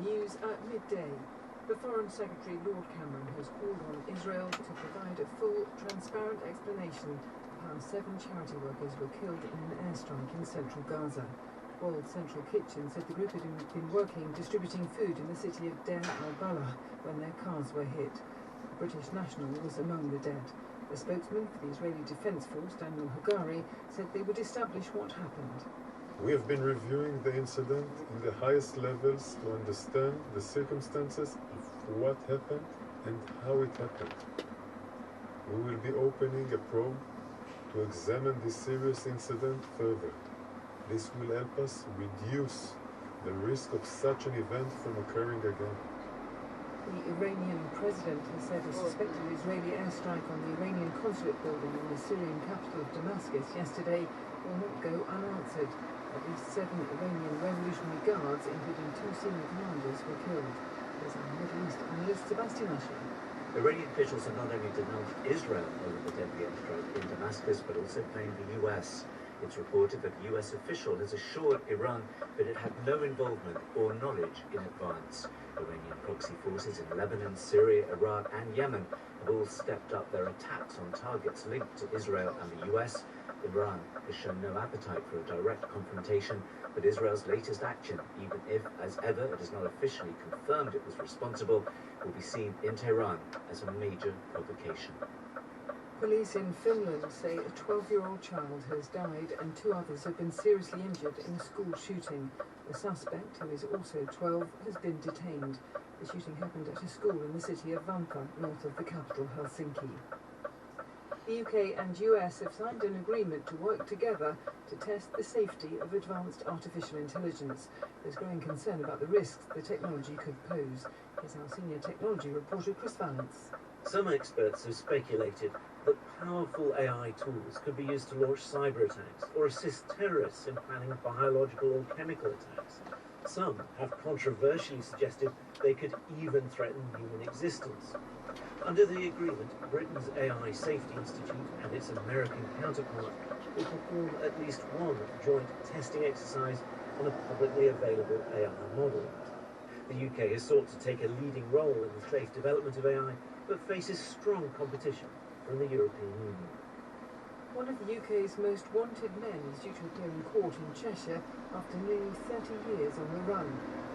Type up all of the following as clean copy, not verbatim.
News at midday. The Foreign Secretary Lord Cameron has called on Israel to provide a full, transparent explanation of how 7 charity workers were killed in an airstrike in central Gaza. World Central Kitchen said the group had been working distributing food in the city of Deir al-Balah when their cars were hit. A British national was among the dead. A spokesman for the Israeli Defense Force, Daniel Hagari, said they would establish what happened. We have been reviewing the incident in the highest levels to understand the circumstances of what happened and how it happened. We will be opening a probe to examine this serious incident further. This will help us reduce the risk of such an event from occurring again. The Iranian president has said a suspected Israeli airstrike on the Iranian consulate building in the Syrian capital of Damascus yesterday will not go unanswered. At least 7 Iranian Revolutionary Guards, including 2 senior commanders, were killed. There's our Middle East analyst, Sebastian Ashley. Iranian officials have not only denounced Israel over the deadly airstrike in Damascus, but also blamed the US. It's reported that a US official has assured Iran that it had no involvement or knowledge in advance. Iranian proxy forces in Lebanon, Syria, Iraq and Yemen have all stepped up their attacks on targets linked to Israel and the US. Iran has shown no appetite for a direct confrontation, but Israel's latest action, even if, as ever, it has not officially confirmed it was responsible, will be seen in Tehran as a major provocation. Police in Finland say a 12-year-old child has died and 2 others have been seriously injured in a school shooting. The suspect, who is also 12, has been detained. The shooting happened at a school in the city of Vantaa, north of the capital Helsinki. The UK and US have signed an agreement to work together to test the safety of advanced artificial intelligence. There's growing concern about the risks the technology could pose. Here's our senior technology reporter, Chris Valence. Some experts have speculated that powerful AI tools could be used to launch cyber attacks or assist terrorists in planning biological or chemical attacks. Some have controversially suggested they could even threaten human existence. Under the agreement, Britain's AI Safety Institute and its American counterpart will perform at least one joint testing exercise on a publicly available AI model. The UK has sought to take a leading role in the safe development of AI, but faces strong competition from the European Union. One of the UK's most wanted men is due to appear in court in Cheshire after nearly 30 years on the run.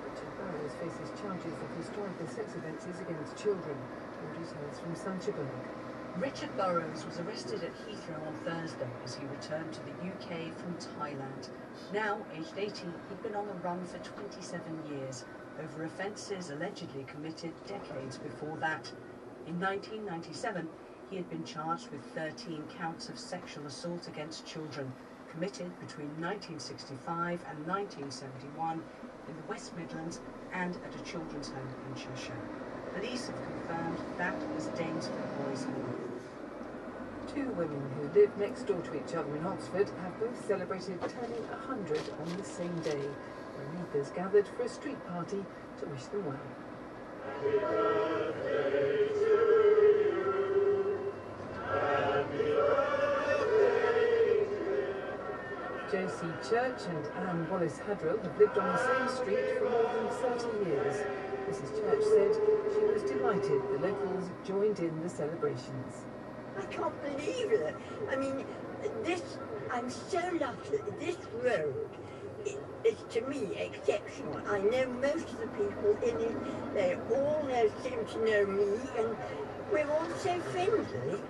Richard Burrows faces charges of historical sex offences against children. More details from Sancha Berg. Richard Burrows was arrested at Heathrow on Thursday as he returned to the UK from Thailand. Now, aged 80, he'd been on the run for 27 years over offences allegedly committed decades before that. In 1997, he had been charged with 13 counts of sexual assault against children, committed between 1965 and 1971 in the West Midlands and at a children's home in Cheshire. Police have confirmed that was Danesford Boys Hall. 2 women who live next door to each other in Oxford have both celebrated turning 100 on the same day. Their neighbours gathered for a street party to wish them well. Happy birthday to you. Happy birthday to you. Josie Church and Anne Wallace-Hadrill have lived on the same street for more than 30 years. Mrs. Church said she was delighted the locals joined in the celebrations. I can't believe it. I mean, I'm so lucky. This road is to me exceptional. I know most of the people in it. They all seem to know me, and we're all so friendly.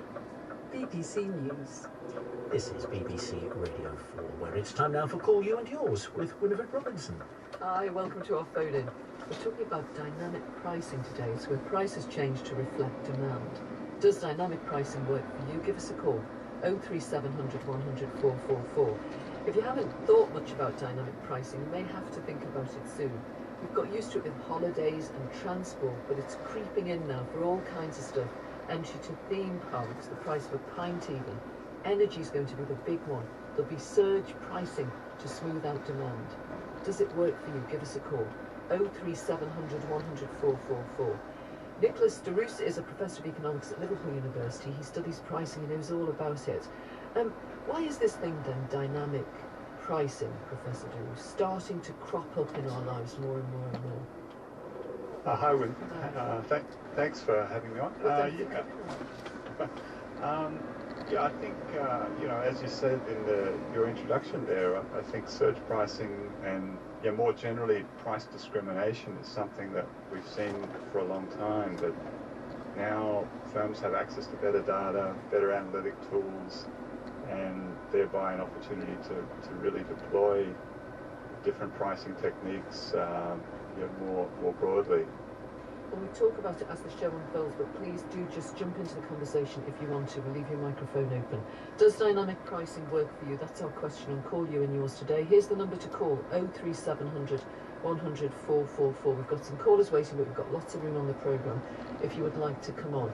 BBC News. This is BBC Radio 4, where it's time now for Call You and Yours with Winifred Robinson. Hi, welcome to our phone-in. We're talking about dynamic pricing today, so where prices change to reflect demand. Does dynamic pricing work for you? Give us a call, 03700 100 444. If you haven't thought much about dynamic pricing, you may have to think about it soon. We've got used to it with holidays and transport, but it's creeping in now for all kinds of stuff. Entry to theme parks, the price of a pint even. Energy is going to be the big one. There'll be surge pricing to smooth out demand. Does it work for you? Give us a call, 03700 100 444. Nicholas DeRoos is a professor of economics at Liverpool University. He studies pricing and knows all about it. Why is this thing then, dynamic pricing, Professor DeRoos, starting to crop up in our lives more and more and more? Hi, Win. Thanks for having me on. Yeah, I think, as you said in your introduction there, I think surge pricing and more generally price discrimination is something that we've seen for a long time, but now firms have access to better data, better analytic tools, and thereby an opportunity to really deploy different pricing techniques more broadly. Well, we talk about it as the show unfolds, but please do just jump into the conversation if you want to. We'll leave your microphone open. Does dynamic pricing work for you? That's our question on Call You and Yours today. Here's the number to call, 03700 100 444. We've got some callers waiting, but we've got lots of room on the programme if you would like to come on.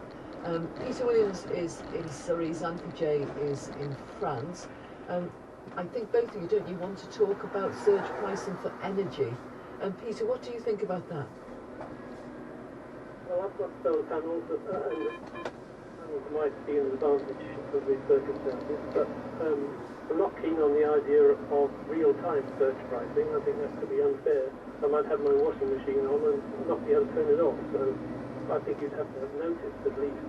Peter Williams is in Surrey, Xanthi J is in France. I think both of you, don't you want to talk about surge pricing for energy? Peter, what do you think about that? Well, I've got solar panels and might be an advantage of these circumstances, but I'm not keen on the idea of real-time surge pricing. I think that could be unfair. I might have my washing machine on and not be able to turn it off, so I think you'd have to have notice at least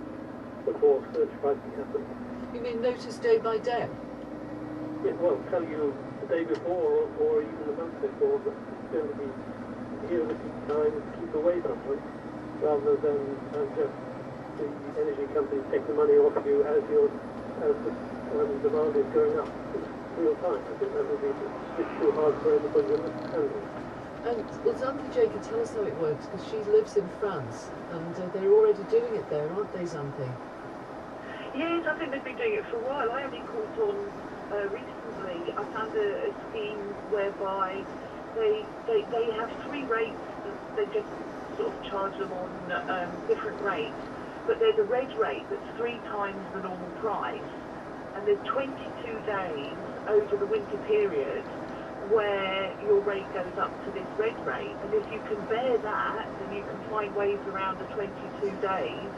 before surge pricing happens. You mean notice day by day? Yeah, well, tell you the day before or even the month before, but it's going to be here at the time to keep away from them, rather than just the energy companies take the money off you as the demand is going up. It's real time. I think that would be a bit too hard for everybody to handle. And well, Xanthi J can tell us how it works, because she lives in France, and they're already doing it there, aren't they, Xanthi? Yes, I think they've been doing it for a while. I only caught on recently. I found a scheme whereby they have three rates. They just sort of charge them on different rates. But there's a red rate that's 3 times the normal price, and there's 22 days over the winter period where your rate goes up to this red rate. And if you can bear that, and you can find ways around the 22 days,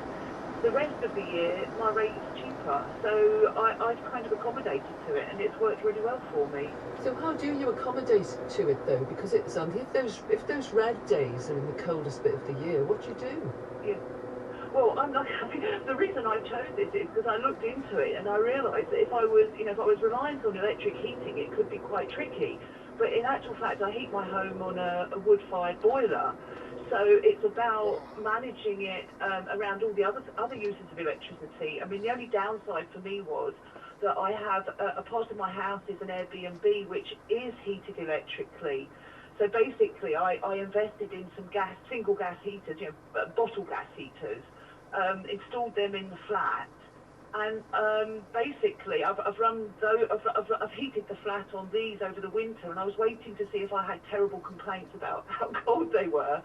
the rest of the year my rate is cheaper. So I've kind of accommodated to it, and it's worked really well for me. So how do you accommodate to it though? Because it's if those red days are in the coldest bit of the year, what do you do? Yeah. Well, the reason I chose this is because I looked into it and I realised that if I was reliant on electric heating, it could be quite tricky. But in actual fact, I heat my home on a wood-fired boiler. So it's about managing it around all the other uses of electricity. I mean, the only downside for me was that I have a part of my house is an Airbnb, which is heated electrically. So basically, I invested in some single gas heaters, bottle gas heaters, installed them in the flat, and basically I've heated the flat on these over the winter, and I was waiting to see if I had terrible complaints about how cold they were,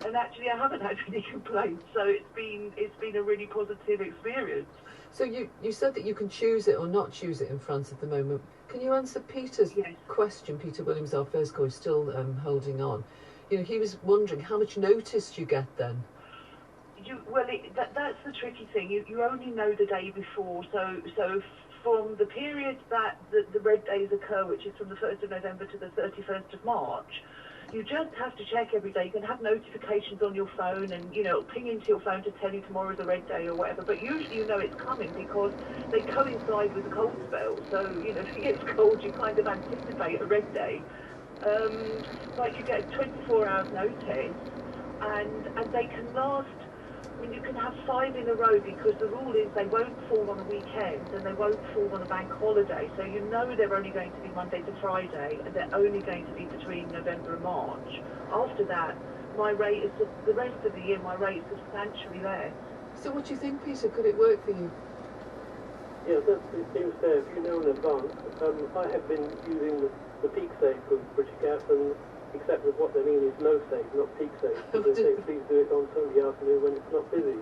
and actually I haven't had any complaints. So it's been a really positive experience. So you said that you can choose it or not choose it in France at the moment. Can you answer Peter's question? Peter Williams, our first call, is still holding on. He was wondering how much notice you get then. That's the tricky thing. You only know the day before. So from the period that the red days occur, which is from the 1st of November to the 31st of March, you just have to check every day. You can have notifications on your phone and, it'll ping into your phone to tell you tomorrow's a red day or whatever. But usually you know it's coming because they coincide with the cold spell. So, if it gets cold, you kind of anticipate a red day. Like you get 24 hours notice, and they can last. I mean, you can have 5 in a row because the rule is they won't fall on a weekend and they won't fall on a bank holiday. So they're only going to be Monday to Friday, and they're only going to be between November and March. After that, my rate is the rest of the year. My rate is substantially less. So what do you think, Peter? Could it work for you? Yeah, it seems fair if you know in advance. I have been using the peak save for British Gas, and except that what they mean is no save, not peak save. So they say please do it on Sunday afternoon when it's not busy.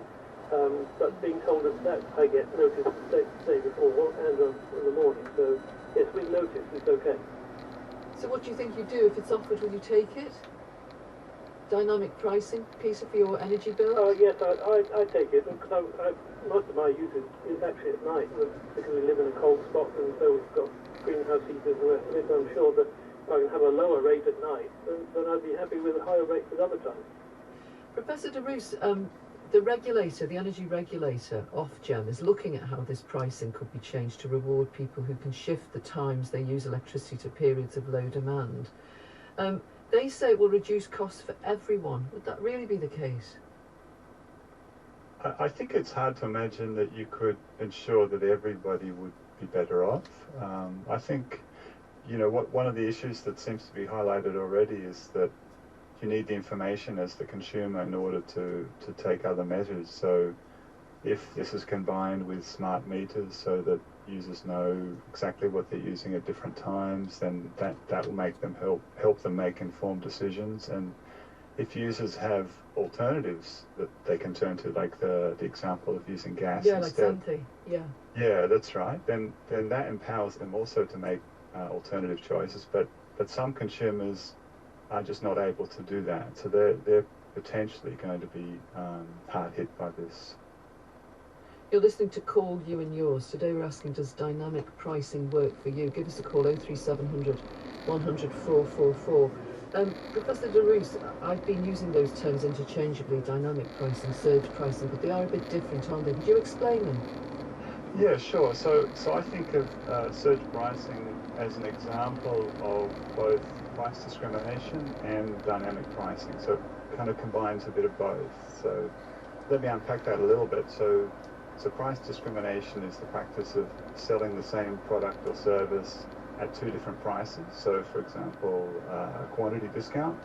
But being told that I get notice the day before and on the morning. So yes, with notice it's okay. So what do you think you do if it's offered? Will you take it? Dynamic pricing, Peter, for your energy bill? Yes, I take it, because most of my use is actually at night, because we live in a cold spot, and so we've got greenhouse heaters and the rest of it. I'm sure that if I can have a lower rate at night, then I'd be happy with a higher rate at other times. Professor de Roos, the regulator, the energy regulator, Ofgem, is looking at how this pricing could be changed to reward people who can shift the times they use electricity to periods of low demand. They say it will reduce costs for everyone. Would that really be the case? I think it's hard to imagine that you could ensure that everybody would be better off. I think, one of the issues that seems to be highlighted already is that you need the information as the consumer in order to take other measures. So if this is combined with smart meters so that users know exactly what they're using at different times, then that will make them help them make informed decisions. And if users have alternatives that they can turn to, like the example of using gas instead. Like Santi, yeah. Yeah, that's right. Then that empowers them also to make alternative choices. But some consumers are just not able to do that. So they're potentially going to be hard hit by this. You're listening to Call You and Yours. Today we're asking, does dynamic pricing work for you? Give us a call, 03700 100 444. Professor de Roos, I've been using those terms interchangeably, dynamic pricing, surge pricing, but they are a bit different, aren't they? Could you explain them? Yeah, sure. So I think of surge pricing as an example of both price discrimination and dynamic pricing. So it kind of combines a bit of both. So let me unpack that a little bit. So price discrimination is the practice of selling the same product or service at two different prices. So for example, a quantity discount.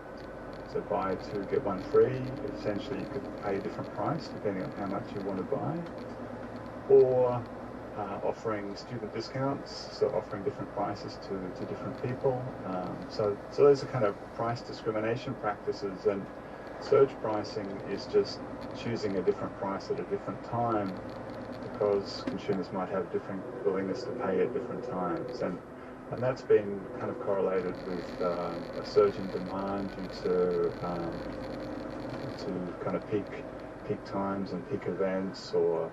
So buy two, get one free. Essentially you could pay a different price depending on how much you want to buy. Or offering student discounts, so offering different prices to different people. So those are kind of price discrimination practices, and surge pricing is just choosing a different price at a different time because consumers might have different willingness to pay at different times. And that's been kind of correlated with a surge in demand due to kind of peak times and peak events, or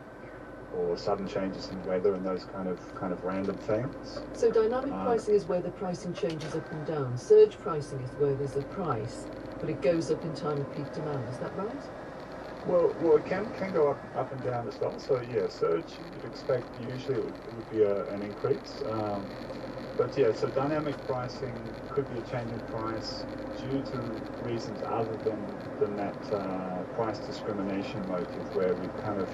sudden changes in weather and those kind of random things. So dynamic pricing is where the pricing changes up and down. Surge pricing is where there's a price, but it goes up in time of peak demand. Is that right? Well, it can go up and down as well. So yeah, surge, you'd expect usually it would be an increase. But yeah, so dynamic pricing could be a change in price due to reasons other than that price discrimination motive, where we've kind of,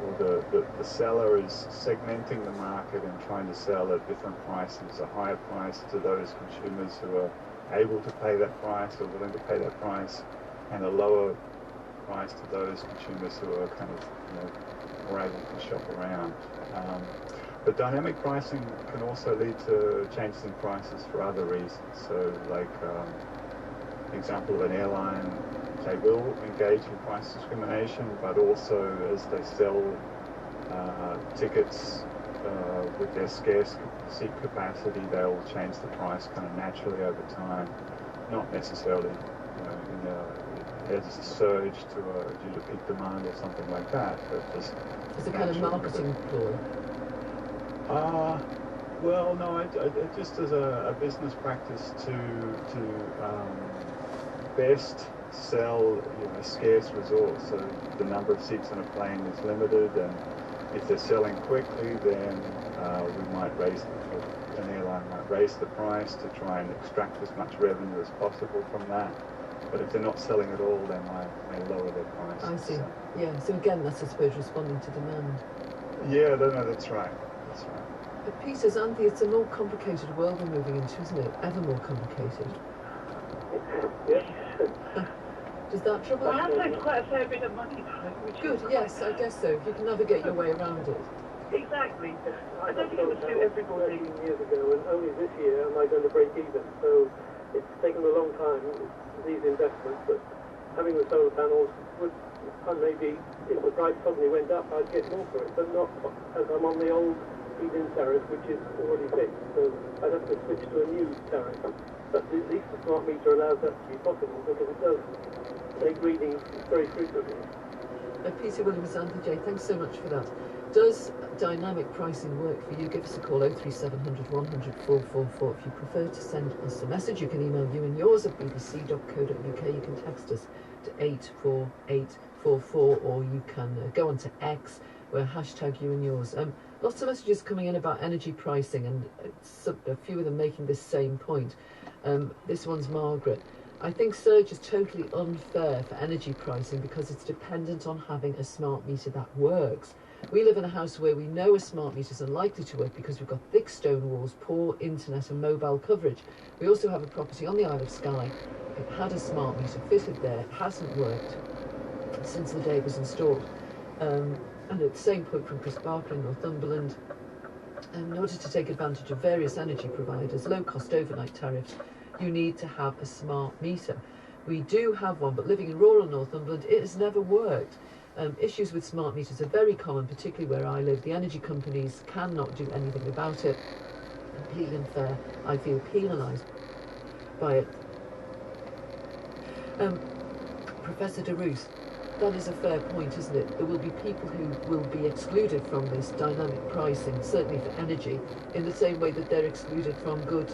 or the seller is segmenting the market and trying to sell at different prices, a higher price to those consumers who are able to pay that price or willing to pay that price, and a lower price to those consumers who are kind of more able to shop around. But dynamic pricing can also lead to changes in prices for other reasons. So like example of an airline, they will engage in price discrimination, but also as they sell tickets with their scarce seat capacity, they'll change the price kind of naturally over time, not necessarily as a surge due to peak demand or something like that, but just as a kind of marketing ploy. Well, no, it just as a business practice to best sell a scarce resource. So the number of seats on a plane is limited, and if they're selling quickly, then an airline might raise the price to try and extract as much revenue as possible from that. But if they're not selling at all, they may lower their price. I see. Yeah. So again, that's, I suppose, responding to demand. Yeah. No, that's right. That's right. But Peter, Anthony, it's a more complicated world we're moving into, isn't it? Ever more complicated. Yes. Does that trouble Well, you? that saves quite a fair bit of money, though. Which Good, is yes, I guess so. If you can navigate your way around it. Exactly. I don't think it would sold suit everybody. 13 years ago, and only this year am I going to break even. So it's taken a long time, these investments, but having the solar panels would, and maybe if the price suddenly went up, I'd get more for it, but not as I'm on the old feed-in tariff, which is already fixed. So I'd have to switch to a new tariff. But at least the smart meter allows that to be possible, because it does take readings very frequently. Peter Williams, Anthony J, thanks so much for that. Does dynamic pricing work for you? Give us a call, 03700 100 444. If you prefer to send us a message, you can email you and yours at bbc.co.uk. You can text us to 84844, or you can go on to X, where hashtag you and yours. Lots of messages coming in about energy pricing, and a few of them making this same point. This one's Margaret. I think surge is totally unfair for energy pricing because it's dependent on having a smart meter that works. We live in a house where we know a smart meter is unlikely to work because we've got thick stone walls, poor internet and mobile coverage. We also have a property on the Isle of Skye. It had a smart meter fitted there, hasn't worked since the day it was installed. And at the same point from Chris Barker in Northumberland, in order to take advantage of various energy providers, low-cost overnight tariffs, you need to have a smart meter. We do have one, but living in rural Northumberland, it has never worked. Issues with smart meters are very common, particularly where I live. The energy companies cannot do anything about it. Completely unfair. I feel penalised by it. Professor de Roos, that is a fair point, isn't it? There will be people who will be excluded from this dynamic pricing, certainly for energy, in the same way that they're excluded from good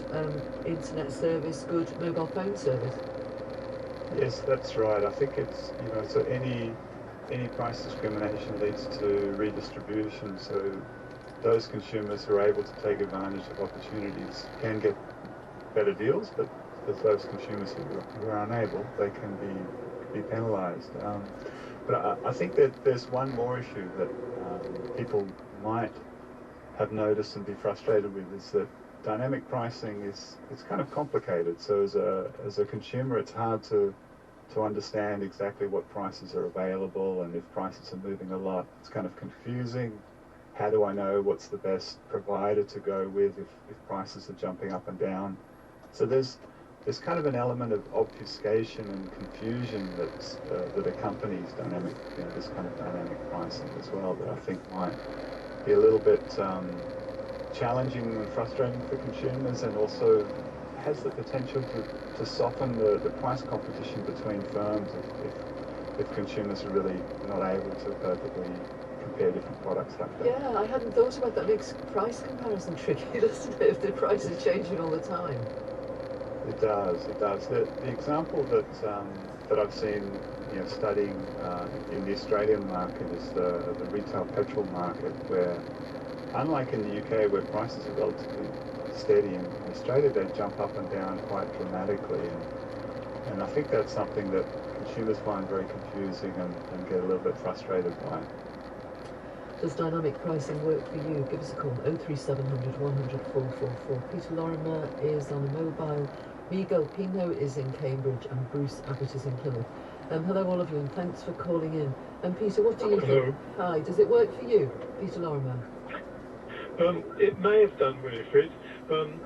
internet service, good mobile phone service. Yes, that's right. I think it's, so any price discrimination leads to redistribution, so those consumers who are able to take advantage of opportunities can get better deals, but as those consumers who are unable, they can be penalised. But I think that there's one more issue that people might have noticed and be frustrated with, is that dynamic pricing it's kind of complicated. So as a consumer, it's hard to understand exactly what prices are available, and if prices are moving a lot, it's kind of confusing. How do I know what's the best provider to go with if prices are jumping up and down? So there's kind of an element of obfuscation and confusion that accompanies dynamic, this kind of dynamic pricing as well, that I think might be a little bit challenging and frustrating for consumers, and also has the potential to soften the price competition between firms if consumers are really not able to perfectly compare different products like that. Yeah, I hadn't thought about that. Makes price comparison tricky, doesn't it, if the price is changing all the time? It does. The example that I've seen, studying in the Australian market is the retail petrol market, where, unlike in the UK where prices are relatively steady, in Australia they jump up and down quite dramatically, and I think that's something that consumers find very confusing and get a little bit frustrated by. Does dynamic pricing work for you? Give us a call, 03700 100 444. Peter Lorimer is on a mobile, Miguel Pino is in Cambridge, and Bruce Abbott is in Plymouth. Hello all of you, and thanks for calling in. And Peter, what do you think? Hi, does it work for you, Peter Lorimer? It may have done, Winifred.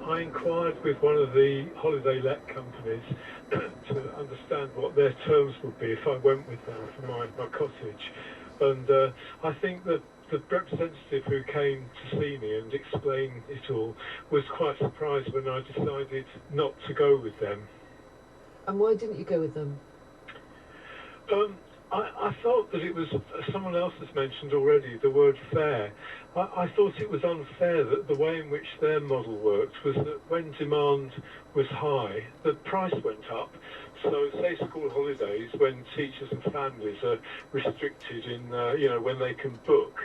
I inquired with one of the holiday let companies to understand what their terms would be if I went with them for my cottage. And I think that the representative who came to see me and explain it all was quite surprised when I decided not to go with them. And why didn't you go with them? I thought that it was, someone else has mentioned already, the word fair. I thought it was unfair that the way in which their model worked was that when demand was high, the price went up. So, say school holidays, when teachers and families are restricted in, when they can book,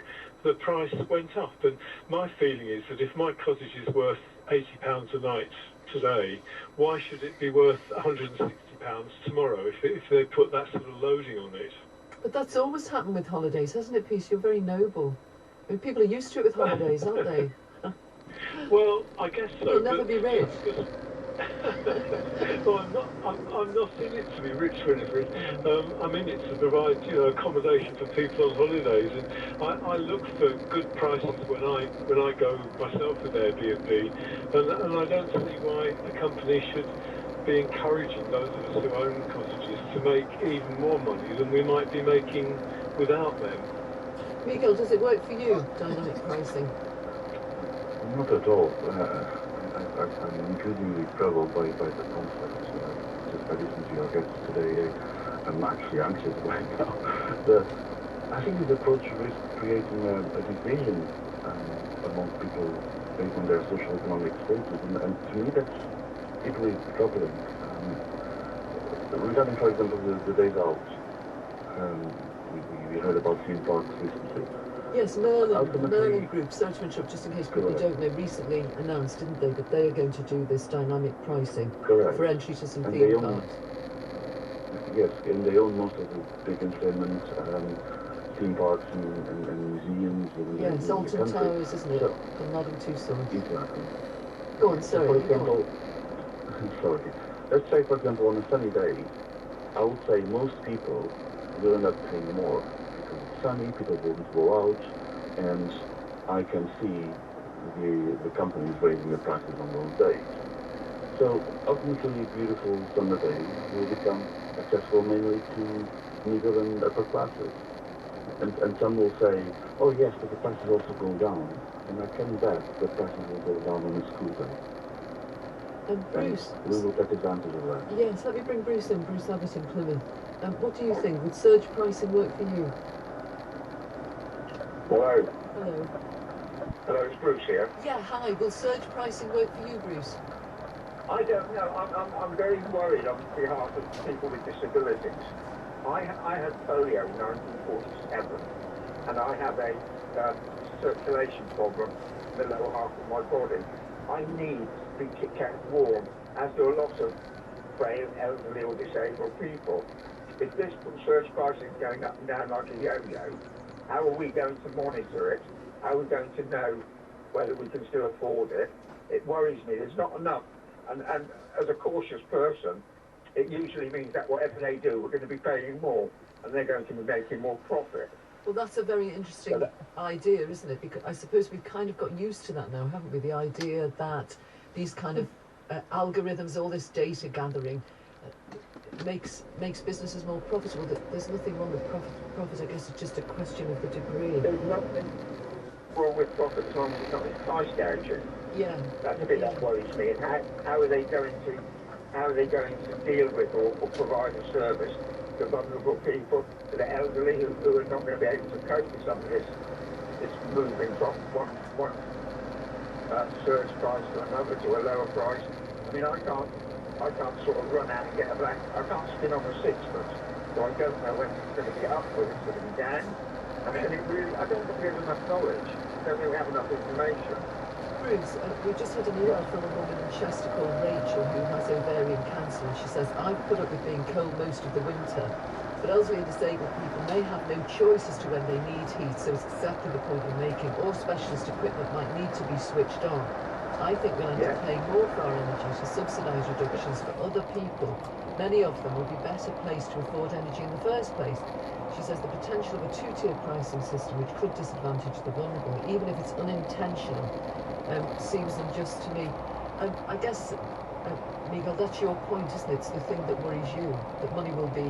the price went up. And my feeling is that if my cottage is worth £80 a night today, why should it be worth £160 tomorrow if they put that sort of loading on it? But that's always happened with holidays, hasn't it, Peter? You're very noble. I mean, people are used to it with holidays, aren't they? Well, I guess so. You'll never be rich. Well, I'm not in it to be rich, Winifred. I'm in it to provide, accommodation for people on holidays, and I look for good prices when I go myself with Airbnb, and I don't see why a company should be encouraging those of us who own cottages to make even more money than we might be making without them. Miguel, does it work for you, dynamic pricing? Not at all. I'm increasingly troubled by the concept. Just by listening to your guests today, I'm actually anxious right now. I think this approach risks creating a division among people based on their social economic status, and to me that's equally troubling. Regarding, for example, the days out, we heard about theme parks recently. Yes, Merlin Group, sorry to interrupt, just in case people don't know, recently announced, didn't they, that they are going to do this dynamic pricing for entry to some theme parks. Yes, and they own most of the big entertainment theme parks and museums in Alton the country. Towers, isn't it? So, and Notting Tucson. Exactly. Go on, sorry. For example, sorry. Let's say, for example, on a sunny day, I would say most people will end up paying more because it's sunny, people won't go out, and I can see the companies raising the prices on those days. So ultimately, beautiful summer days will become accessible mainly to middle and upper classes. And some will say, oh yes, but the prices also go down. And I can bet the prices will go down on a school day. And Bruce, we will take advantage of that. Yes, let me bring Bruce in, Bruce Abbott in Plymouth. What do you think? Would surge pricing work for you? Hello. Hello. Hello, it's Bruce here. Yeah, hi. Will surge pricing work for you, Bruce? I don't know. I'm very worried on behalf of people with disabilities. I had polio in 1947, and I have a circulation problem in the lower half of my body. I need to be kept warm, as do a lot of frail, elderly or disabled people. If this surge pricing is going up and down like a yo-yo, how are we going to monitor it? How are we going to know whether we can still afford it? It worries me. There's not enough. And as a cautious person, it usually means that whatever they do, we're going to be paying more, and they're going to be making more profit. Well, that's a very interesting idea, isn't it? Because I suppose we've kind of got used to that now, haven't we? The idea that these kind of algorithms, all this data gathering, makes businesses more profitable. There's nothing wrong with profit. I guess it's just a question of the degree. There's nothing wrong with profit as long as it's not in price gouging. Yeah. That's the bit that worries me. And how are they going to deal with or provide a service to vulnerable people, to the elderly who are not going to be able to cope with some of this moving from one surge price to another to a lower price. I mean, I can't sort of run out and get I can't spin on a sixpence, so I don't know when it's going to be up, whether it's going to be down. I mean, I don't think we have enough knowledge. I don't think we have enough information. Bruce, we just had an email from a woman in Chester called Rachel who has ovarian cancer, and she says, I've put up with being cold most of the winter, but elderly and disabled people may have no choice as to when they need heat, so it's exactly the point you're making. All specialist equipment might need to be switched on. I think we'll end up paying more for our energy to subsidise reductions for other people. Many of them will be better placed to afford energy in the first place. She says the potential of a two-tier pricing system which could disadvantage the vulnerable, even if it's unintentional, seems unjust to me. I guess, Miguel, that's your point, isn't it? It's the thing that worries you, that money will be,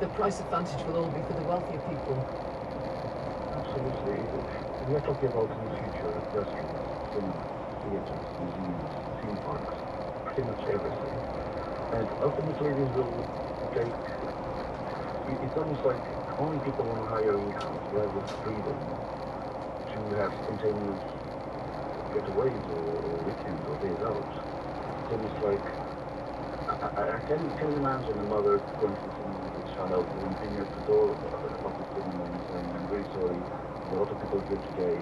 the price advantage will all be for the wealthier people. Absolutely. We are talking about in the future restaurants, cinemas, theatres, museums, theme parks, pretty much everything. And ultimately this will take, it's almost like only people on higher incomes will have the freedom to have spontaneous getaways or weekends or days out. It's almost like, I can imagine a mother, for instance, with a child limping at the door of the cinema and saying, I'm very sorry, there are a lot of people here today,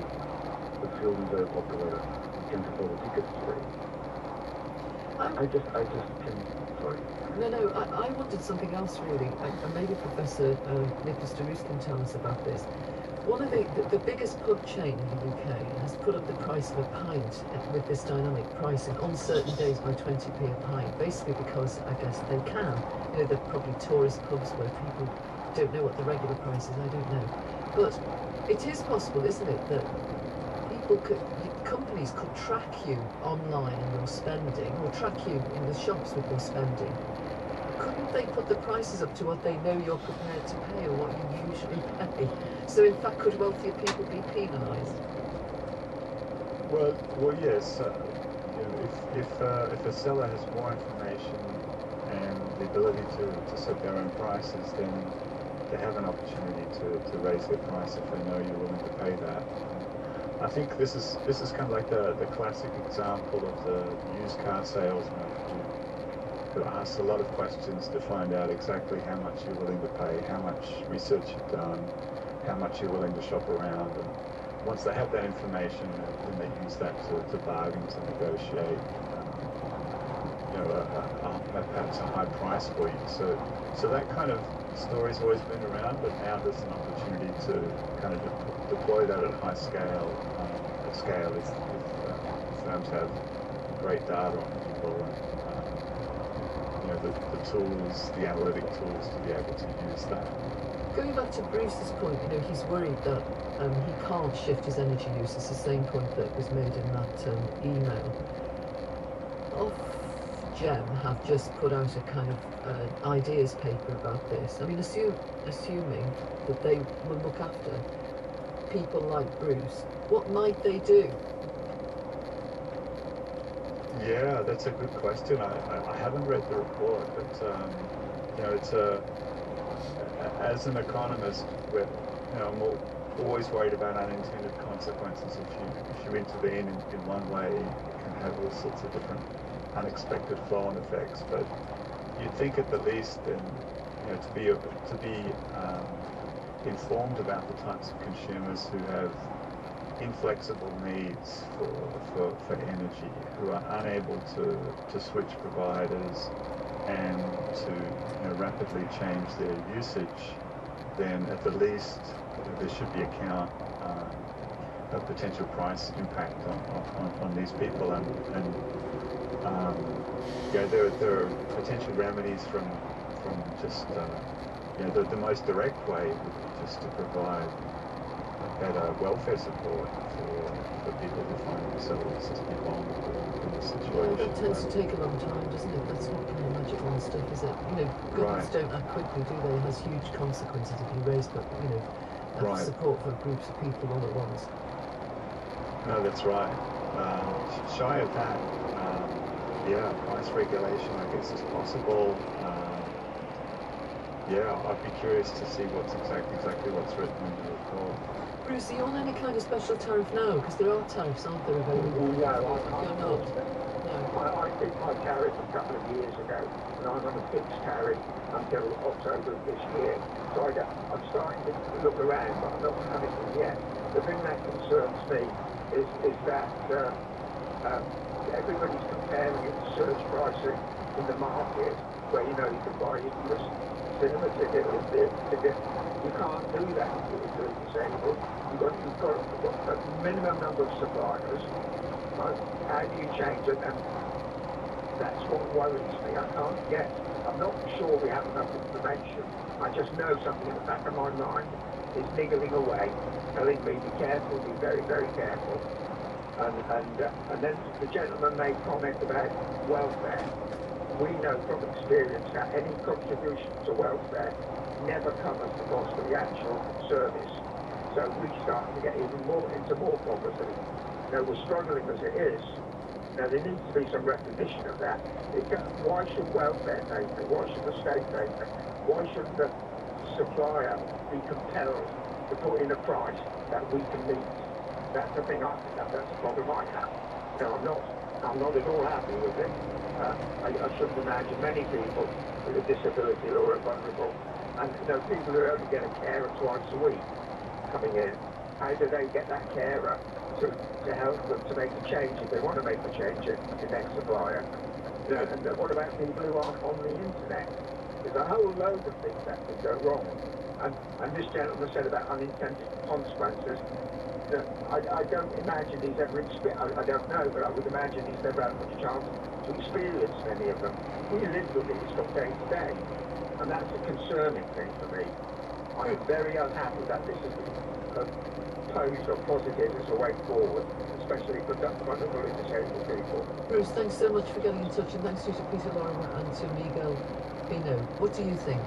the film is very popular, we can't afford the tickets today. I just can't, sorry. No, I wanted something else really, and maybe Professor Nicholas de Roos can tell us about this. One of the biggest pub chain in the UK has put up the price of a pint with this dynamic pricing on certain days by 20p a pint, basically because I guess they can. You know, they're probably tourist pubs where people don't know what the regular price is, I don't know. But it is possible, isn't it, that companies could track you online in your spending, or track you in the shops with your spending. Couldn't they put the prices up to what they know you're prepared to pay or what you usually pay? So in fact, could wealthier people be penalised? Well, yes. You know, if a seller has more information and the ability to set their own prices, then they have an opportunity to raise their price if they know you're willing to pay that. I think this is kind of like the classic example of the used car salesman who asks a lot of questions to find out exactly how much you're willing to pay, how much research you've done, how much you're willing to shop around. And once they have that information, then they use that to bargain, to negotiate, perhaps a high price for you. So that kind of story's always been around, but now there's an opportunity to kind of deploy that at high scale. At scale, if firms have great data on people and the tools, the analytic tools to be able to use that. Going back to Bruce's point, he's worried that he can't shift his energy use. It's the same point that was made in that email. Ofgem have just put out a kind of ideas paper about this. I mean, assuming that they will look after people like Bruce, what might they do? Yeah, that's a good question. I haven't read the report, but it's as an economist, I'm always worried about unintended consequences. If you intervene in one way, it can have all sorts of different unexpected flow-on effects. But you'd think at the least, to be informed about the types of consumers who have inflexible needs for energy, who are unable to switch providers and to rapidly change their usage, then at the least there should be account of potential price impact on these people, and there are potential remedies from just the most direct way would be just to provide better welfare support for people who find themselves to be vulnerable in this situation. It tends to take a long time, doesn't it? That's not kind of magic wand stuff, is it? Governments don't act quickly, do they? It has huge consequences if you raise, support for groups of people all at once. No, that's right. Shy of that, price regulation, I guess, is possible. I'd be curious to see what's exactly what's written in the report. Bruce, are you on any kind of special tariff now? Because there are tariffs, aren't there, available? No, You're not? No. I did my tariff a couple of years ago, and I'm on a fixed tariff until October of this year. So I'm starting to look around, but I'm not having it yet. The thing that concerns me is that everybody's comparing it to surge pricing in the market, where you can buy your cinema ticket or theatre ticket. You can't do that if you're disabled. You've got a minimum number of suppliers. How do you change it? And that's what worries me. I'm not sure we have enough information. I just know something in the back of my mind is niggling away, telling me be careful, be very, very careful. And then the gentleman made comment about welfare. We know from experience that any contribution to welfare never covers the cost of the actual service. So we're starting to get even more into more poverty. We're struggling as it is. Now there needs to be some recognition of that. Why should welfare pay for it? Why should the state pay for it? Why shouldn't the supplier be compelled to put in a price that we can meet? That's the thing that's a problem I have. I'm not at all happy with it. I shouldn't imagine many people with a disability or are vulnerable. And people who only get a carer twice a week coming in, how do they get that carer to help them to make a change if they want to make a change in their supplier? And what about people who aren't on the internet? There's a whole load of things that could go wrong. And this gentleman said about unintended consequences. I don't imagine he's ever experienced, I don't know, but I would imagine he's never had much chance to experience any of them. We live with it from day to day, and that's a concerning thing for me. I'm very unhappy that this is posed or posited as a way forward, especially for vulnerable and disabled people. Bruce, thanks so much for getting in touch, and thanks to Peter Lorimer and to Miguel Bino. What do you think?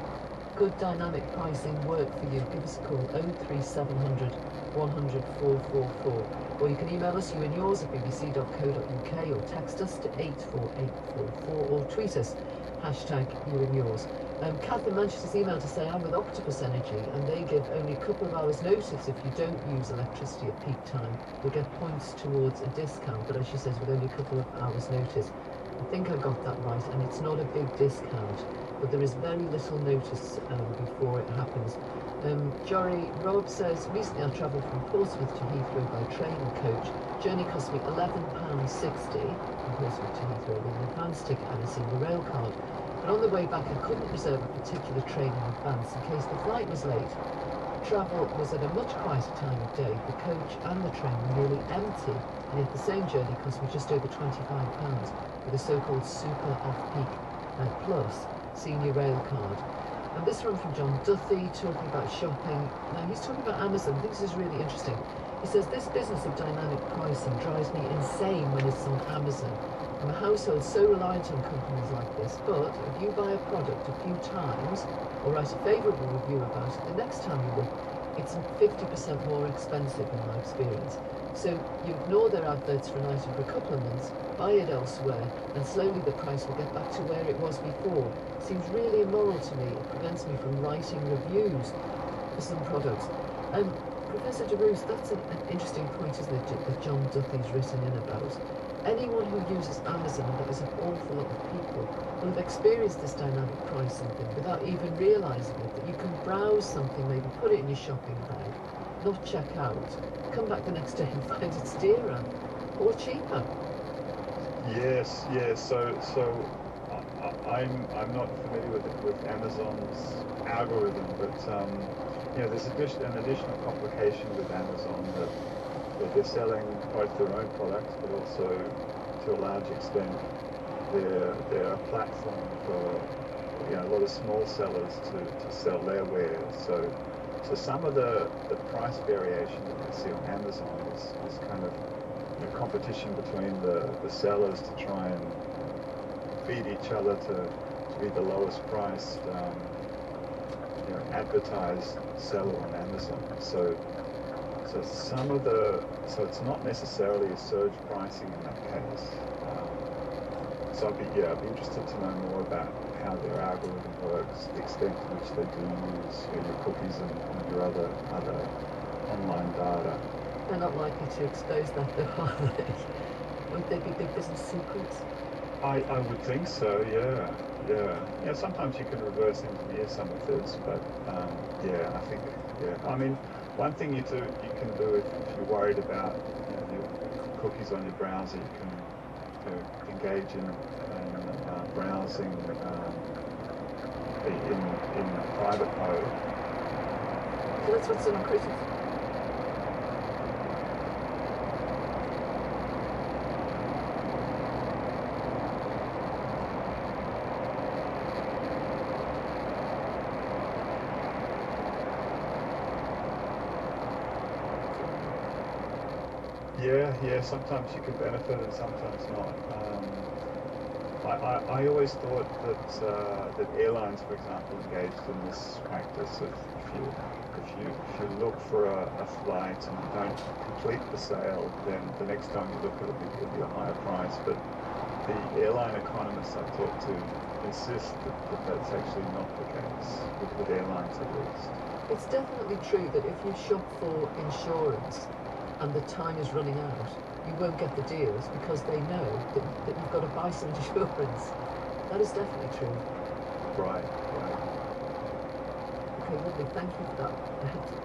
Could dynamic pricing work for you? Give us a call, 03700 100 444, or you can email us, you and yours, at bbc.co.uk, or text us to 84844, or tweet us, Hashtag you and yours. Kath in Manchester's emailed to say I'm with Octopus Energy and they give only a couple of hours notice if you don't use electricity at peak time. You'll get points towards a discount, but as she says, with only a couple of hours notice. I think I got that right, and it's not a big discount, but there is very little notice before it happens. Jory Rob says, recently I travelled from Portsmouth to Heathrow by train and coach. Journey cost me £11.60 from Portsmouth to Heathrow with an advance ticket and a single rail card. But on the way back I couldn't reserve a particular train in advance in case the flight was late. Travel was at a much quieter time of day. The coach and the train were nearly empty, and yet the same journey cost me just over £25 with a so-called Super Off-Peak Plus senior rail card. And this one from John Duthie, talking about shopping. Now he's talking about Amazon. I think this is really interesting. He says, this business of dynamic pricing drives me insane when it's on Amazon. I'm a household so reliant on companies like this, but if you buy a product a few times or write a favourable review about it, the next time you look, it's 50% more expensive in my experience. So you ignore their adverts for an item for a couple of months, buy it elsewhere, and slowly the price will get back to where it was before. Seems really immoral to me. It prevents me from writing reviews for some products. Professor De Bruce, that's an interesting point, isn't it, that John Duthie's written in about. Anyone who uses Amazon, and that is an awful lot of people, will have experienced this dynamic pricing thing without even realising it, that you can browse something, maybe put it in your shopping bag, not check out, come back the next day and find it's dearer or cheaper. Yes. So I'm not familiar with Amazon's algorithm, but there's an additional complication with Amazon that they're selling both their own products, but also to a large extent they're a platform for a lot of small sellers to sell their wares. So some of the price variation that we see on Amazon is kind of competition between the sellers to try and feed each other to be the lowest priced advertised seller on Amazon. So it's not necessarily a surge pricing in that case. So I'd be interested to know more about how their algorithm works, the extent to which they do use your cookies and your other online data. They're not likely to expose that though, are they? Won't they be big business secrets? I would think so, yeah. Sometimes you can reverse engineer some of this, but I think. I mean, one thing you can do if you're worried about your cookies on your browser, you can engage in browsing in private mode. So that's what's in Christmas. Yeah, sometimes you can benefit and sometimes not. I always thought that airlines, for example, engaged in this practice of if you look for a flight and you don't complete the sale, then the next time you look it'll be a higher price. But the airline economists I talked to insist that that's actually not the case with airlines at least. It's definitely true that if you shop for insurance and the time is running out, you won't get the deals because they know that you've got to buy some insurance. That is definitely true. Right. Okay, lovely. Thank you for that.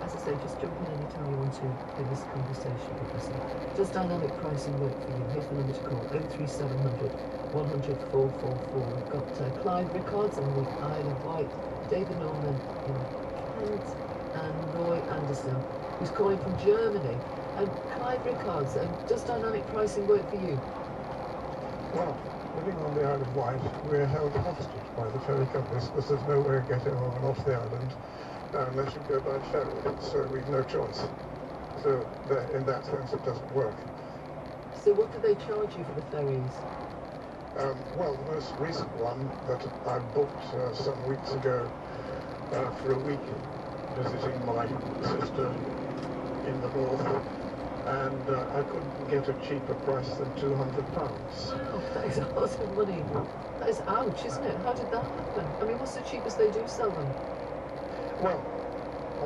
As I say, just jump in anytime you want to in this conversation, Professor. Does dynamic pricing work for you? Here's the number to call: 03700 100 444. We've got Clive Rickards on the Isle of Wight, David Norman in Kent, and Roy Anderson, who's calling from Germany. Clive Rickards, does dynamic pricing work for you? Well, living on the Isle of Wight, we're held hostage by the ferry companies because there's no way of getting on and off the island unless you go by ferry, so we've no choice. So in that sense it doesn't work. So what do they charge you for the ferries? Well, the most recent one that I booked some weeks ago for a week visiting my sister in the north, and I couldn't get a cheaper price than £200. Wow, that is a lot of money. That is ouch, isn't it? How did that happen? I mean, what's the cheapest they do sell them? Well,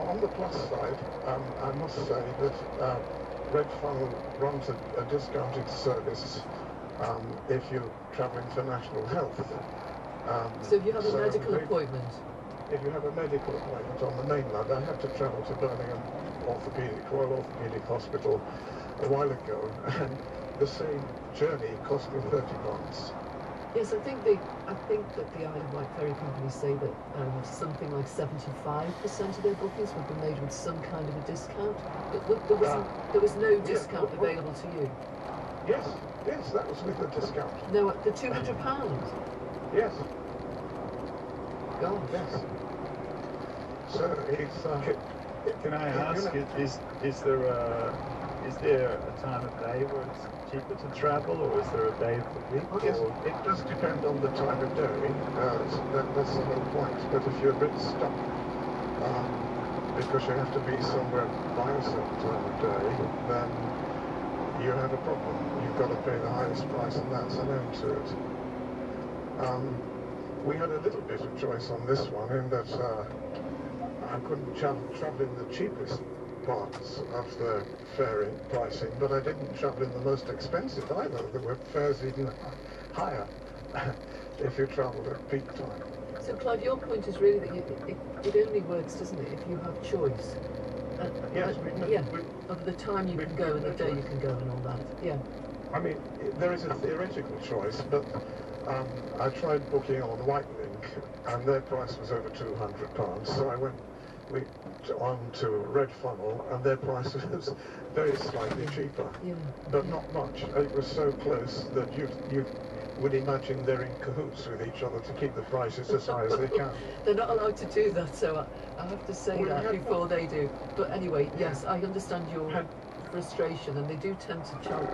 on the plus side, I must say that Red Funnel runs a discounted service if you're travelling for national health. So if you have a medical appointment? If you have a medical appointment on the mainland, I had to travel to Birmingham Royal Orthopaedic Hospital a while ago, and the same journey cost me £30. Yes, I think that the Isle of Wight ferry companies say that something like 75% of their bookings would be made with some kind of a discount. But there was no discount available to you. Yes, that was with the discount. No, the £200. Yes. Gosh. Yes. So it's. Can I ask? Is there a time of day where it's cheaper to travel, or is there a day of the week? Yes, it does depend on the time of day. That's the whole point. But if you're a bit stuck, because you have to be somewhere by a certain time of day, then you have a problem. You've got to pay the highest price, and that's an end to it. We had a little bit of choice on this one in that I couldn't travel in the cheapest parts of the ferry pricing, but I didn't travel in the most expensive either. There were fares even higher if you travelled at peak time. So, Clive, your point is really that it only works, doesn't it, if you have choice? Yes. Of the time you can go and the day you can go and all that. Yeah. I mean, there is a theoretical choice, but I tried booking on Whitelink, and their price was over £200, so I went on to Red Funnel, and their price was very slightly cheaper, but not much. It was so close that you would imagine they're in cahoots with each other to keep the prices as high as they can. They're not allowed to do that, so I have to say that before they do. But anyway, yes, I understand your frustration, and they do tend to charge.